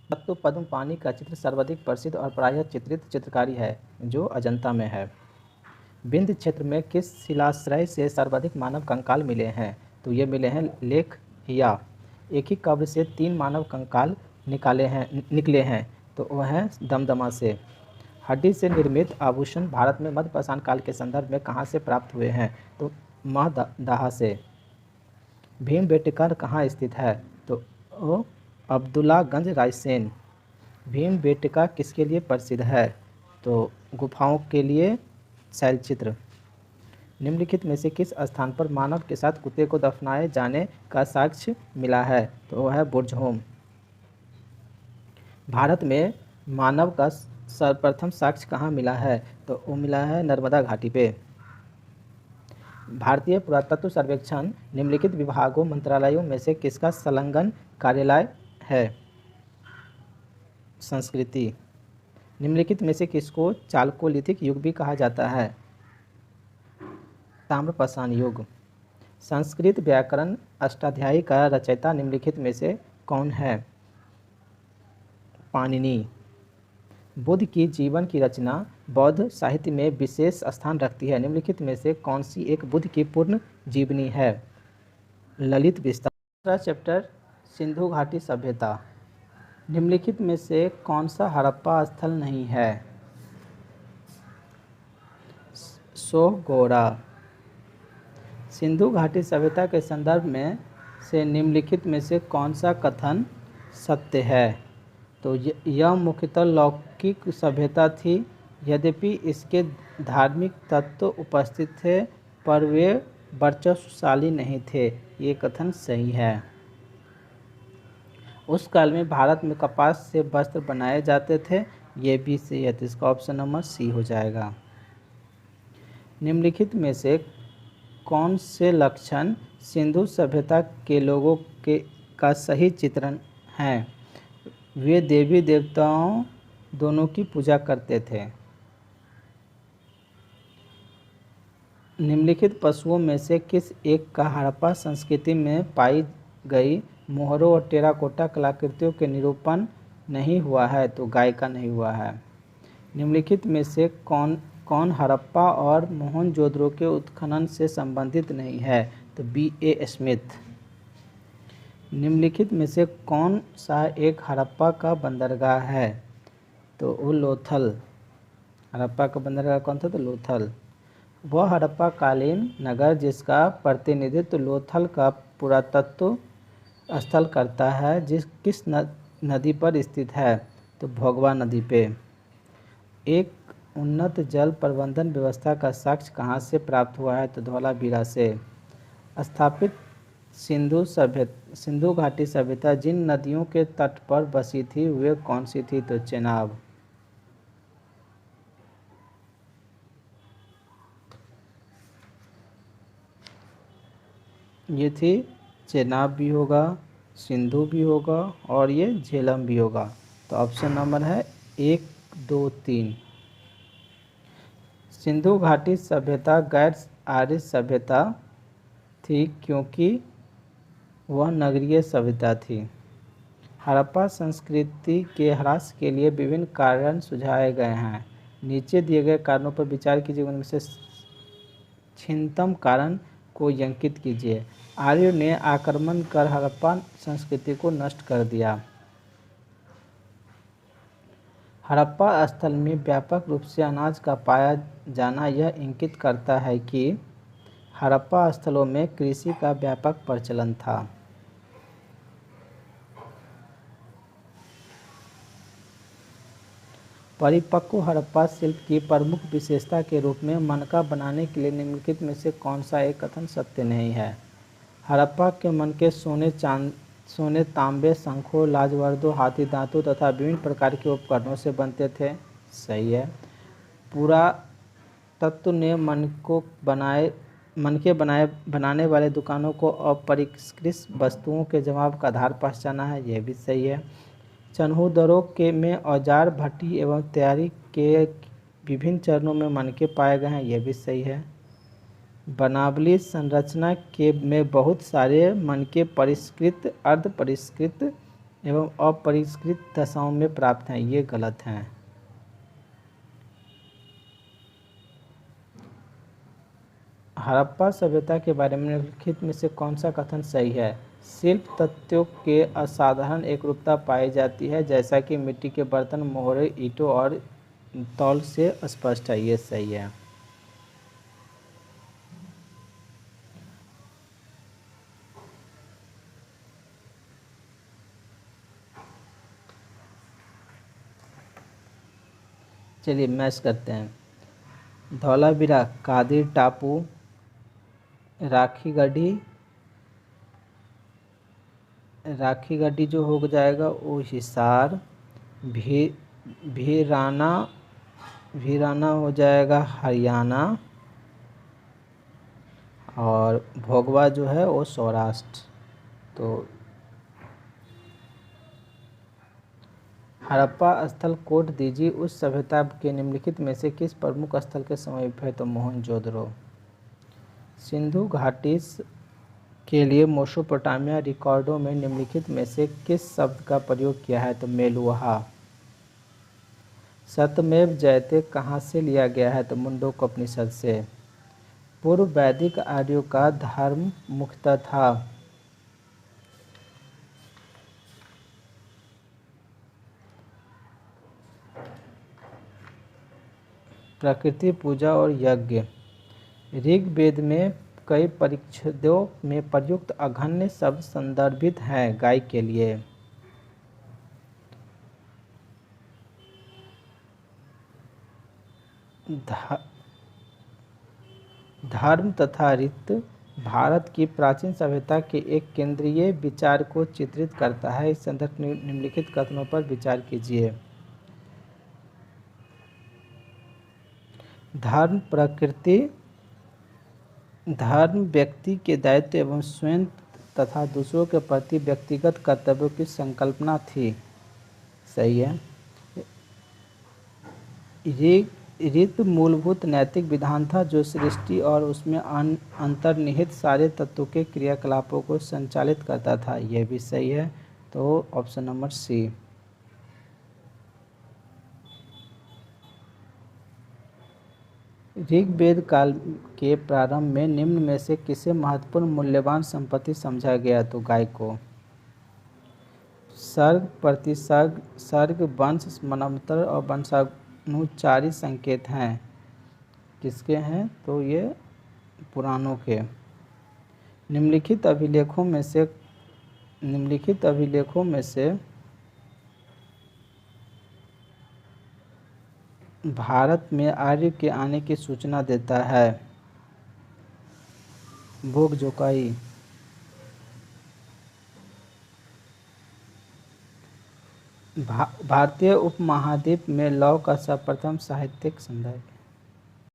तो पद्म पानी का चित्र सर्वाधिक प्रसिद्ध और प्रायः चित्रित चित्रकारी है, जो अजंता में है। विंध्य क्षेत्र में किस शिलाश्रय से सर्वाधिक मानव कंकाल मिले हैं? तो ये मिले हैं लेख हिया। एक ही कब्र से 3 मानव कंकाल निकले हैं, तो वह है दमदमा से। हड्डी से निर्मित आभूषण भारत में मध्यपाषाण काल के संदर्भ में कहाँ से प्राप्त हुए हैं? तो महदाहा से। भीमबेटका कहाँ स्थित है? तो अब्दुल्लागंज रायसेन। भीमबेटका किसके लिए प्रसिद्ध है? तो गुफाओं के लिए शैलचित्र। निम्नलिखित में से किस स्थान पर मानव के साथ कुत्ते को दफनाए जाने का साक्ष्य मिला है? तो वह है बुर्जहोम। भारत में मानव का सर्वप्रथम साक्ष्य कहाँ मिला है? तो वो मिला है नर्मदा घाटी पे। भारतीय पुरातत्व सर्वेक्षण निम्नलिखित विभागों मंत्रालयों में से किसका संलग्न कार्यालय है? संस्कृति। निम्नलिखित में से किसको चालकोलिथिक युग भी कहा जाता है? ताम्रपाषाण युग। संस्कृत व्याकरण अष्टाध्यायी का रचयिता निम्नलिखित में से कौन है? पाणिनि। बुद्ध की जीवन की रचना बौद्ध साहित्य में विशेष स्थान रखती है। निम्नलिखित में से कौन सी एक बुद्ध की पूर्ण जीवनी है? ललित विस्तार। दूसरा चैप्टर सिंधु घाटी सभ्यता। निम्नलिखित में से कौन सा हड़प्पा स्थल नहीं है? सोगोरा। सिंधु घाटी सभ्यता के संदर्भ में से निम्नलिखित में से कौन सा कथन सत्य है? तो यह मुख्यतः लौकिक सभ्यता थी, यद्यपि इसके धार्मिक तत्व उपस्थित थे, पर वे वर्चस्वशाली नहीं थे। ये कथन सही है। उस काल में भारत में कपास से वस्त्र बनाए जाते थे। ये भी सही है, तो इसका ऑप्शन नंबर सी हो जाएगा। निम्नलिखित में से कौन से लक्षण सिंधु सभ्यता के लोगों का सही चित्रण हैं? वे देवी देवताओं दोनों की पूजा करते थे। निम्नलिखित पशुओं में से किस एक का हड़प्पा संस्कृति में पाई गई मोहरों और टेराकोटा कलाकृतियों के निरूपण नहीं हुआ है? तो गाय का नहीं हुआ है। निम्नलिखित में से कौन हड़प्पा और मोहनजोदड़ो के उत्खनन से संबंधित नहीं है? तो B.A. स्मिथ। निम्नलिखित में से कौन सा एक हड़प्पा का बंदरगाह है? तो वो लोथल। हड़प्पा का बंदरगाह कौन था? तो लोथल। वह हड़प्पा कालीन नगर जिसका प्रतिनिधित्व लोथल का पुरातत्व स्थल करता है, किस नदी पर स्थित है? तो भोगवा नदी पे। एक उन्नत जल प्रबंधन व्यवस्था का साक्ष्य कहाँ से प्राप्त हुआ है? तो धौलावीरा से। स्थापित सिंधु घाटी सभ्यता जिन नदियों के तट पर बसी थी वे कौन सी थी? तो चेनाब। ये थी चेनाब भी होगा, सिंधु भी होगा और ये झेलम भी होगा। तो ऑप्शन नंबर है 1, 2, 3। सिंधु घाटी सभ्यता गैर आर्य सभ्यता थी क्योंकि वह नगरीय सभ्यता थी। हड़प्पा संस्कृति के ह्रास के लिए विभिन्न कारण सुझाए गए हैं। नीचे दिए गए कारणों पर विचार कीजिए, उनमें से छिन्नतम कारण को अंकित कीजिए। आर्यों ने आक्रमण कर हड़प्पा संस्कृति को नष्ट कर दिया। हड़प्पा स्थल में व्यापक रूप से अनाज का पाया जाना यह इंगित करता है कि हड़प्पा स्थलों में कृषि का व्यापक प्रचलन था। परिपक्व हड़प्पा शिल्प की प्रमुख विशेषता के रूप में मनका बनाने के लिए निम्नलिखित में से कौन सा एक कथन सत्य नहीं है? हड़प्पा के मनके सोने, तांबे, शंखों, लाजवर्दों, हाथी दांतों तथा विभिन्न प्रकार के उपकरणों से बनते थे। सही है। पुरातत्व ने मनके बनाने वाले दुकानों को अपरिष्कृत वस्तुओं के जवाब का आधार पहचाना है। यह भी सही है। चन्हूदरों में औजार, भट्टी एवं तैयारी के विभिन्न चरणों में मनके पाए गए हैं। यह भी सही है। बनावली संरचना में बहुत सारे मनके परिष्कृत, अर्ध परिष्कृत एवं अपरिष्कृत दशाओं में प्राप्त हैं, ये गलत हैं। हड़प्पा सभ्यता के बारे में निम्नलिखित में से कौन सा कथन सही है? शिल्प तत्वों के असाधारण एकरूपता पाई जाती है, जैसा कि मिट्टी के बर्तन, मोहरे, ईंटों और तौल से स्पष्ट है, ये सही है। चलिए मैच करते हैं। धौलावीरा, कादिर टापू, राखी गढ़ी जो हो जाएगा वो हिसार, भीराना हो जाएगा हरियाणा, और भोगवा जो है वो सौराष्ट्र। तो हड़प्पा स्थल कोड दीजिए, उस सभ्यता के निम्नलिखित में से किस प्रमुख स्थल के समीप है? तो मोहनजोदड़ो। सिंधु घाटी के लिए मेसोपोटामिया रिकॉर्डों में निम्नलिखित में से किस शब्द का प्रयोग किया है? तो मेलुहा। सत्यमेव जयते कहाँ से लिया गया है? तो मुंडकोपनिषद से। पूर्व वैदिक आर्यों का धर्म मुख्यतः था प्रकृति पूजा और यज्ञ। ऋग्वेद में कई परिच्छेदों में प्रयुक्त अघन्य शब्द संदर्भित हैं गाय के लिए। धर्म तथा रीत भारत की प्राचीन सभ्यता के एक केंद्रीय विचार को चित्रित करता है। इस संदर्भ में निम्नलिखित कथनों पर विचार कीजिए। धर्म व्यक्ति के दायित्व एवं स्वयं तथा दूसरों के प्रति व्यक्तिगत कर्तव्यों की संकल्पना थी, सही है। रीत मूलभूत नैतिक विधान था जो सृष्टि और उसमें अंतर्निहित सारे तत्वों के क्रियाकलापों को संचालित करता था, यह भी सही है। तो ऑप्शन नंबर सी। ऋग्वेद काल के प्रारंभ में निम्न में से किसे महत्वपूर्ण मूल्यवान संपत्ति समझा गया? तो गाय को। सर्ग, प्रतिसर्ग, सर्ग, वंश, मन्वंतर और वंशानुचारी संकेत हैं, किसके हैं? तो ये पुराणों के। निम्नलिखित अभिलेखों में से भारत में आर्य के आने की सूचना देता है? बोगजोकाई। भारतीय उपमहाद्वीप में लौ का सर्वप्रथम साहित्यिक संदर्भ।